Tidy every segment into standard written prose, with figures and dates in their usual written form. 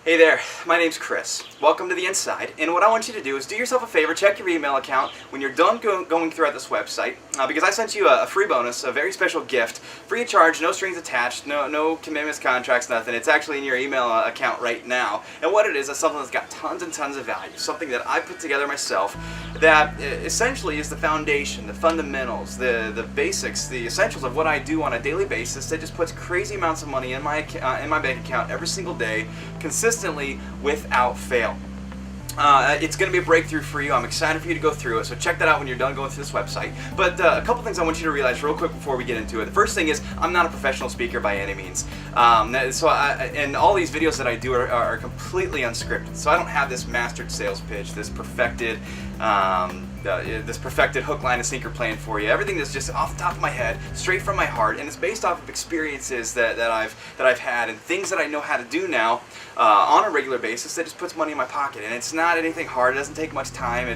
Hey there, my name's Chris. Welcome to The Inside, and what I want you to do is do yourself a favor, check your email account when you're done going throughout this website, because I sent you a free bonus, a very special gift, free of charge, no strings attached, no commitments, contracts, nothing. It's actually in your email account right now, and what it is something that's got tons and tons of value, something that I put together myself that essentially is the foundation, the fundamentals, the basics, the essentials of what I do on a daily basis that just puts crazy amounts of money in my bank account every single day, consistently, without fail. It's going to be a breakthrough for you. I'm excited for you to go through it, so check that out when you're done going through this website. But a couple things I want you to realize real quick before we get into it. The first thing is I'm not a professional speaker by any means. And all these videos that I do are completely unscripted. So I don't have this mastered sales pitch, this perfected hook, line, and sinker plan for you. Everything is just off the top of my head, straight from my heart, and it's based off of experiences that I've had and things that I know how to do now on a regular basis that just puts money in my pocket. And it's not anything hard. It doesn't take much time.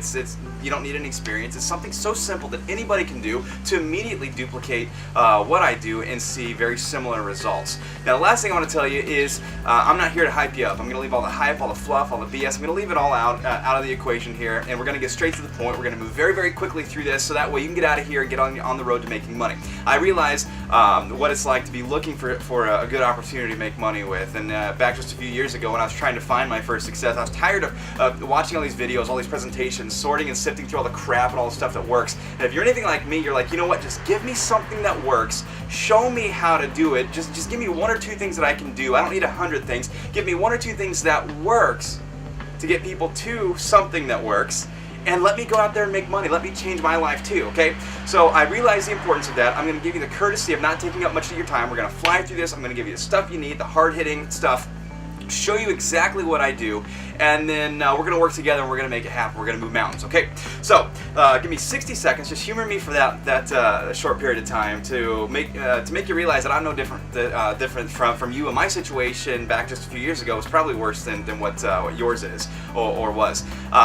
You don't need any experience. It's something so simple that anybody can do to immediately duplicate what I do and see very similar results. Now, the last thing I want to tell you is I'm not here to hype you up. I'm going to leave all the hype, all the fluff, all the BS. I'm going to leave it all out of the equation here, and we're going to get straight to the point. We're going to move very, very quickly through this, so that way you can get out of here and get on the road to making money. I realize what it's like to be looking for a good opportunity to make money with. And back just a few years ago, when I was trying to find my first success, I was tired of watching all these videos, all these presentations, sorting and sifting through all the crap and all the stuff that works. And if you're anything like me, you're like, you know what? Just give me something that works. Show me how to do it. Just give me one or two things that I can do. I don't need 100 things. Give me one or two things that works to get people to something that works. And let me go out there and make money. Let me change my life too, okay? So I realize the importance of that. I'm going to give you the courtesy of not taking up much of your time. We're going to fly through this. I'm going to give you the stuff you need, the hard-hitting stuff, show you exactly what I do, and then we're going to work together and we're going to make it happen. We're going to move mountains, okay? So give me 60 seconds. Just humor me for that short period of time to make you realize that I'm no different from you. And my situation back just a few years ago was probably worse than what yours is or was.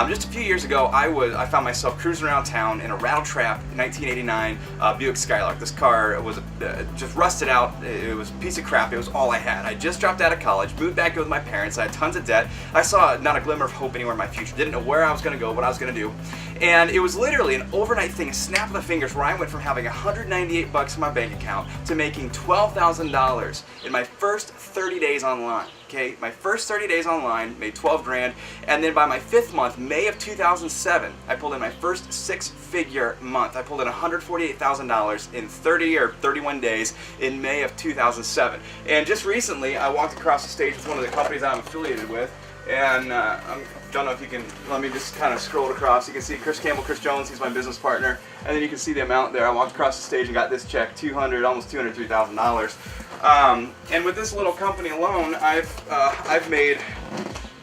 Just a few years ago, I found myself cruising around town in a rattle-trap 1989 Buick Skylark. This car was just rusted out. It was a piece of crap. It was all I had. I just dropped out of college, moved back in with my parents. I had tons of debt. I saw not a glimmer of hope anywhere in my future. Didn't know where I was going to go, what I was going to do. And it was literally an overnight thing, a snap of the fingers, where I went from having $198 in my bank account to making $12,000 in my first 30 days online. Okay, my first 30 days online, made 12 grand, and then by my 5th month, May of 2007, I pulled in my first 6-figure month. I pulled in $148,000 in 30 or 31 days in May of 2007. And just recently, I walked across the stage with one of the companies I'm affiliated with, and I don't know if you can, let me just kind of scroll across. You can see Chris Campbell, Chris Jones, he's my business partner, and then you can see the amount there. I walked across the stage and got this check, almost $203,000. And with this little company alone, I've made,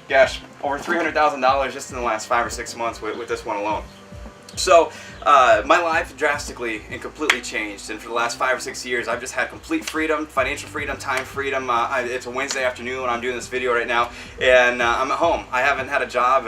gosh, over $300,000 just in the last 5 or 6 months with this one alone. So my life drastically and completely changed, and for the last 5 or 6 years I've just had complete freedom, financial freedom, time freedom. It's a Wednesday afternoon when I'm doing this video right now, and I'm at home. I haven't had a job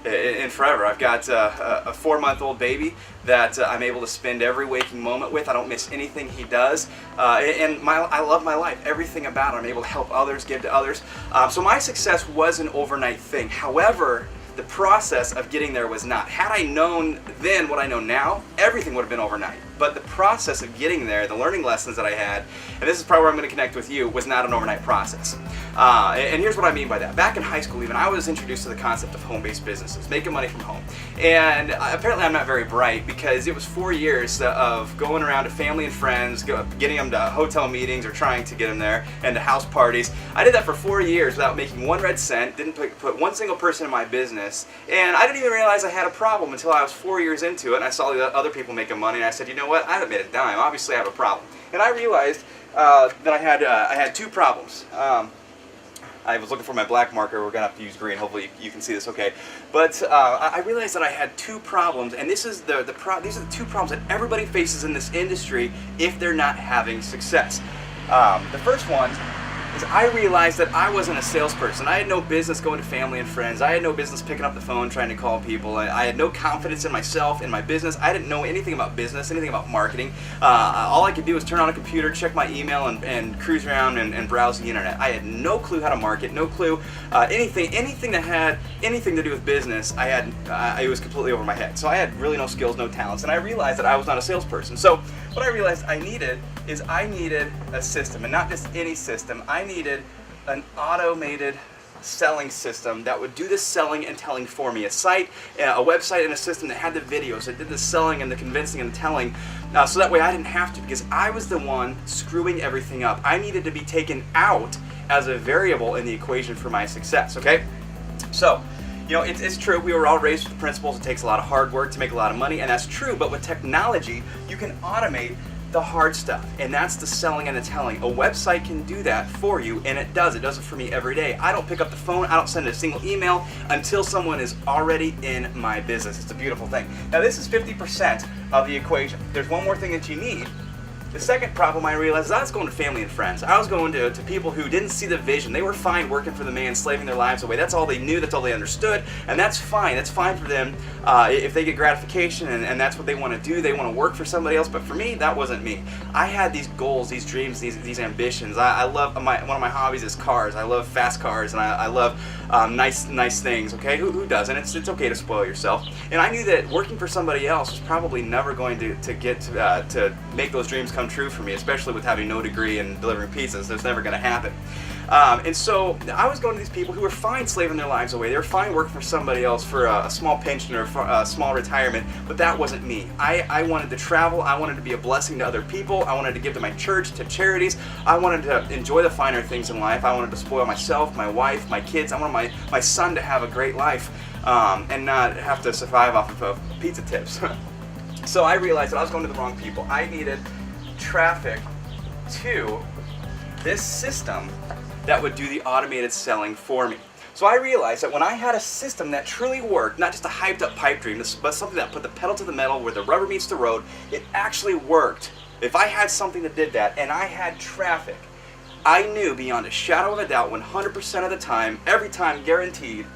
in forever. I've got a 4-month-old baby that I'm able to spend every waking moment with. I don't miss anything he does, and I love my life. Everything about it, I'm able to help others, give to others. So my success was an overnight thing. However, the process of getting there was not. Had I known then what I know now, everything would have been overnight. But the process of getting there, the learning lessons that I had, and this is probably where I'm going to connect with you, was not an overnight process. And here's what I mean by that. Back in high school even, I was introduced to the concept of home-based businesses, making money from home. And apparently I'm not very bright, because it was 4 years of going around to family and friends, getting them to hotel meetings or trying to get them there, and to house parties. I did that for 4 years without making 1 red cent, didn't put one single person in my business, and I didn't even realize I had a problem until I was 4 years into it, and I saw the other people making money, and I said, you know what, I haven't made a dime, obviously I have a problem. And I realized that I had 2 problems. I was looking for my black marker. We're going to have to use green. Hopefully you can see this okay. But I realized that I had 2 problems, and this is these are the 2 problems that everybody faces in this industry if they're not having success. The first one is I realized that I wasn't a salesperson. I had no business going to family and friends. I had no business picking up the phone trying to call people. I had no confidence in myself, in my business. I didn't know anything about business, anything about marketing. All I could do was turn on a computer, check my email, and cruise around and browse the internet. I had no clue how to market, no clue anything that had anything to do with business. It was completely over my head. So I had really no skills, no talents, and I realized that I was not a salesperson. So what I realized I needed a system, and not just any system. I needed an automated selling system that would do the selling and telling for me. A website and a system that had the videos, that did the selling and the convincing and the telling, so that way I didn't have to, because I was the one screwing everything up. I needed to be taken out as a variable in the equation for my success, okay? So, it's true, we were all raised with the principles. It takes a lot of hard work to make a lot of money, and that's true, but with technology, you can automate the hard stuff, and that's the selling and the telling. A website can do that for you, and it does. It does it for me every day. I don't pick up the phone, I don't send a single email until someone is already in my business. It's a beautiful thing. Now, this is 50% of the equation. There's one more thing that you need. The second problem I realized is I was going to family and friends. I was going to people who didn't see the vision. They were fine working for the man, slaving their lives away. That's all they knew, that's all they understood, and that's fine. That's fine for them if they get gratification and that's what they want to do. They want to work for somebody else, but for me, that wasn't me. I had these goals, these dreams, these ambitions. I love, one of my hobbies is cars. I love fast cars, and I love nice things, okay? Who doesn't? It's okay to spoil yourself. And I knew that working for somebody else was probably never going to get to make those dreams come true for me, especially with having no degree in delivering pizzas. That's never going to happen. And so I was going to these people who were fine slaving their lives away. They were fine working for somebody else for a small pension or a small retirement, but that wasn't me. I wanted to travel. I wanted to be a blessing to other people. I wanted to give to my church, to charities. I wanted to enjoy the finer things in life. I wanted to spoil myself, my wife, my kids. I wanted my son to have a great life and not have to survive off of pizza tips. So I realized that I was going to the wrong people. I needed traffic to this system that would do the automated selling for me. So I realized that when I had a system that truly worked, not just a hyped up pipe dream, but something that put the pedal to the metal where the rubber meets the road, it actually worked. If I had something that did that and I had traffic, I knew beyond a shadow of a doubt 100% of the time, every time guaranteed,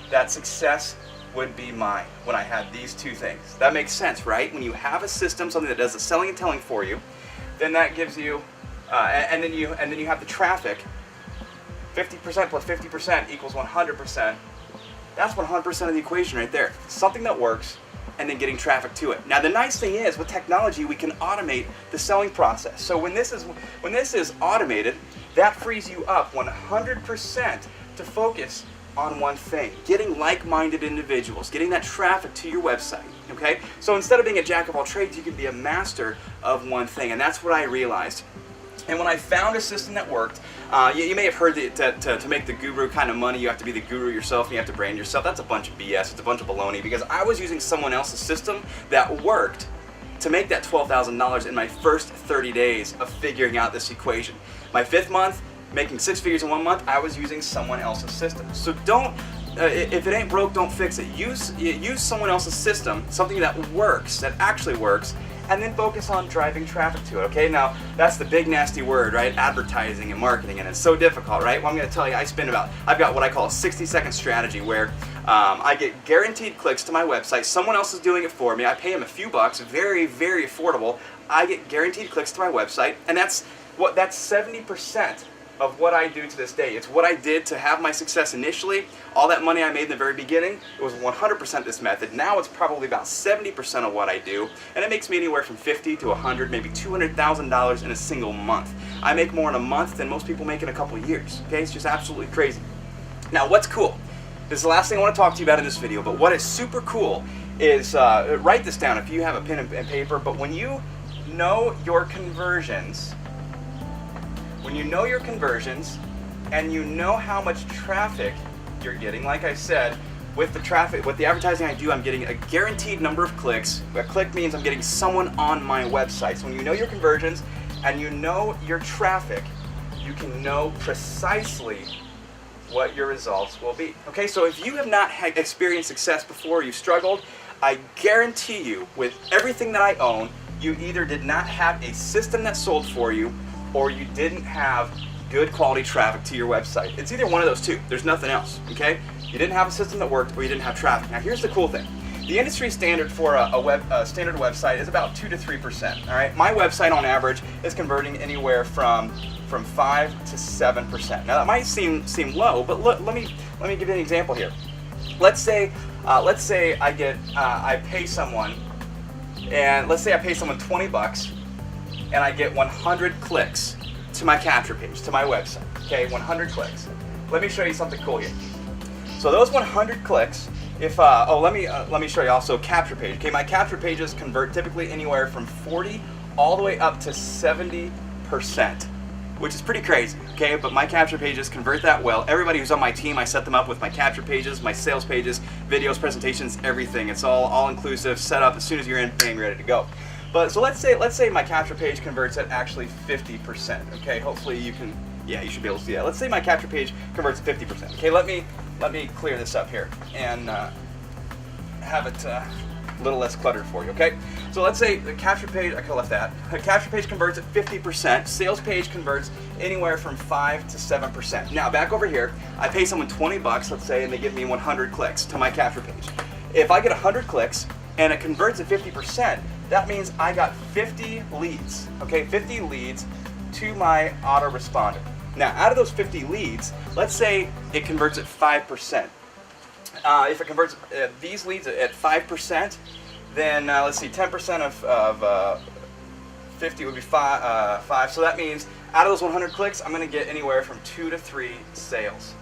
that success would be mine when I had these two things. That makes sense, right? When you have a system, something that does the selling and telling for you, then that gives you, and then you have the traffic. 50% plus 50% equals 100%. That's 100% of the equation right there. Something that works, and then getting traffic to it. Now the nice thing is, with technology, we can automate the selling process. So when this is automated, that frees you up 100% to focus on one thing, getting like-minded individuals, getting that traffic to your website, okay? So instead of being a jack of all trades, you can be a master of one thing, and that's what I realized. And when I found a system that worked, you may have heard that to make the guru kind of money, you have to be the guru yourself and you have to brand yourself. That's a bunch of BS. It's a bunch of baloney, because I was using someone else's system that worked to make that $12,000 in my first 30 days of figuring out this equation. My 5th month, making 6 figures in 1 month, I was using someone else's system. So don't, if it ain't broke, don't fix it. Use someone else's system, something that works, that actually works, and then focus on driving traffic to it, okay? Now, that's the big nasty word, right? Advertising and marketing, and it's so difficult, right? Well, I'm gonna tell you, I've got what I call a 60-second strategy where I get guaranteed clicks to my website. Someone else is doing it for me. I pay them a few bucks, very, very affordable. I get guaranteed clicks to my website, and that's 70% of what I do to this day. It's what I did to have my success initially. All that money I made in the very beginning, it was 100% this method. Now it's probably about 70% of what I do, and it makes me anywhere from $50,000 to $100,000, maybe $200,000 in a single month. I make more in a month than most people make in a couple of years. Okay, it's just absolutely crazy. Now, what's cool? This is the last thing I want to talk to you about in this video, but what is super cool is, write this down if you have a pen and paper, but when you know your conversions, and you know how much traffic you're getting, like I said, with the advertising I do, I'm getting a guaranteed number of clicks. A click means I'm getting someone on my website. So when you know your conversions and you know your traffic, you can know precisely what your results will be. Okay, so if you have not experienced success before, you've struggled, I guarantee you, with everything that I own, you either did not have a system that sold for you, or you didn't have good quality traffic to your website. It's either one of those two. There's nothing else, okay? You didn't have a system that worked, or you didn't have traffic. Now here's the cool thing. The industry standard for a standard website is about 2 to 3%. All right, my website on average is converting anywhere from 5 to 7%. Now that might seem low, but look, let me give you an example here. Let's say I pay someone, and let's say I pay someone $20, and I get 100 clicks to my capture page, to my website. Okay, 100 clicks. Let me show you something cool here. So those 100 clicks. Let me show you also capture page. Okay, my capture pages convert typically anywhere from 40 all the way up to 70%, which is pretty crazy. Okay, but my capture pages convert that well. Everybody who's on my team, I set them up with my capture pages, my sales pages, videos, presentations, everything. It's all inclusive, set up as soon as you're in, bang, ready to go. But so let's say my capture page converts at actually 50%. Okay, hopefully you should be able to see that. Let's say my capture page converts at 50%. Okay, let me clear this up here and have it a little less cluttered for you, okay? So let's say the capture page, I could have left that. The capture page converts at 50%. Sales page converts anywhere from 5 to 7%. Now back over here, I pay someone $20, let's say, and they give me 100 clicks to my capture page. If I get 100 clicks and it converts at 50%, that means I got 50 leads, okay? 50 leads to my autoresponder. Now, out of those 50 leads, let's say it converts at 5%. If it converts these leads at 5%, then let's see, 10% of 50 would be 5. So that means out of those 100 clicks, I'm going to get anywhere from 2 to 3 sales.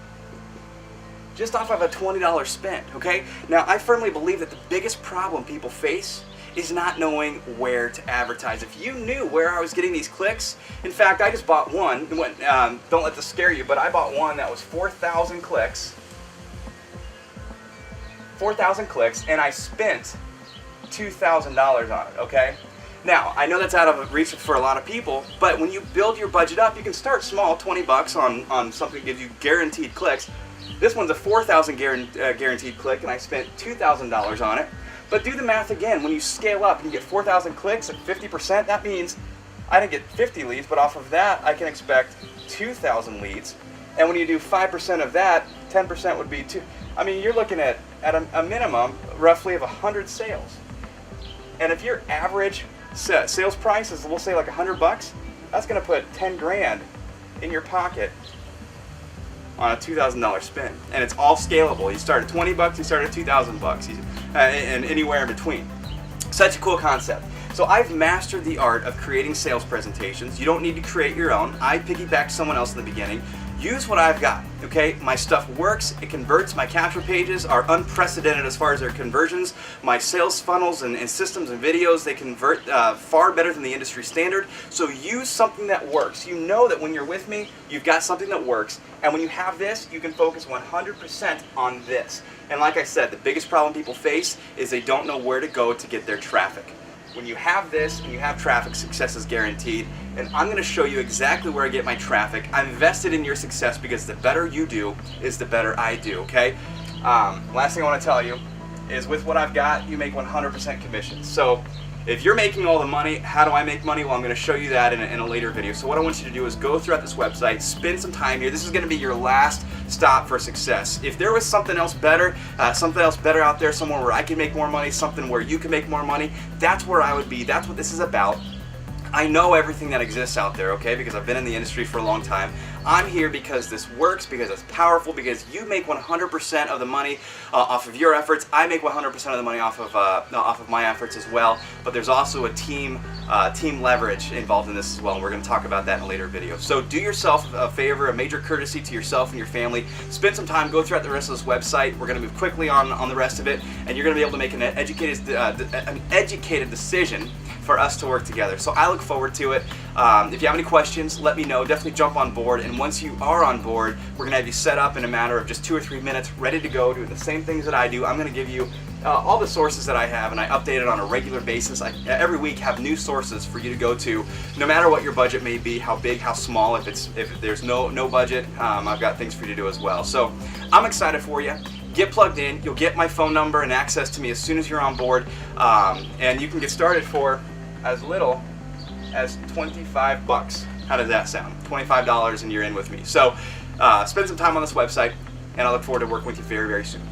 Just off of a $20 spend, okay? Now, I firmly believe that the biggest problem people face is not knowing where to advertise. If you knew where I was getting these clicks, in fact, I just bought one. Don't let this scare you, but I bought one that was 4,000 clicks. 4,000 clicks, and I spent $2,000 on it, okay? Now, I know that's out of reach for a lot of people, but when you build your budget up, you can start small, $20 on something that gives you guaranteed clicks. This one's a 4,000 guaranteed click, and I spent $2,000 on it. But do the math again. When you scale up and you get 4,000 clicks at 50%, that means I didn't get 50 leads, but off of that, I can expect 2,000 leads. And when you do 5% of that, 10% would be 2. I mean, you're looking at a minimum, roughly, of 100 sales. And if your average sales price is, we'll say, like $100, that's going to put 10 grand in your pocket on a $2,000 spend, and it's all scalable. You start at $20, you start at $2,000, and anywhere in between. Such a cool concept. So I've mastered the art of creating sales presentations. You don't need to create your own. I piggybacked someone else in the beginning. Use what I've got, okay? My stuff works, it converts. My capture pages are unprecedented as far as their conversions. My sales funnels and systems and videos, they convert far better than the industry standard. So use something that works. You know that when you're with me, you've got something that works. And when you have this, you can focus 100% on this. And like I said, the biggest problem people face is they don't know where to go to get their traffic. When you have this and you have traffic, success is guaranteed. And I'm going to show you exactly where I get my traffic. I'm invested in your success because the better you do is the better I do, okay? Last thing I want to tell you is with what I've got, you make 100% commissions. So if you're making all the money, how do I make money? Well, I'm going to show you that in a later video. So what I want you to do is go throughout this website, spend some time here. This is going to be your last stop for success. If there was something else better out there, somewhere where I can make more money, something where you can make more money, that's where I would be. That's what this is about. I know everything that exists out there, okay, because I've been in the industry for a long time. I'm here because this works, because it's powerful, because you make 100% of the money off of your efforts. I make 100% of the money off of my efforts as well. But there's also a team leverage involved in this as well, and we're going to talk about that in a later video. So do yourself a favor, a major courtesy to yourself and your family. Spend some time, go throughout the rest of this website. We're going to move quickly on the rest of it, and you're going to be able to make an educated decision for us to work together. So I look forward to it. If you have any questions, let me know. Definitely jump on board. And once you are on board, we're going to have you set up in a matter of just 2 or 3 minutes, ready to go, doing the same things that I do. I'm going to give you all the sources that I have, and I update it on a regular basis. I every week have new sources for you to go to, no matter what your budget may be, how big, how small. If there's no budget, I've got things for you to do as well. So I'm excited for you. Get plugged in. You'll get my phone number and access to me as soon as you're on board, and you can get started for as little as $25. How does that sound? $25 and you're in with me. So spend some time on this website, and I look forward to working with you very, very soon.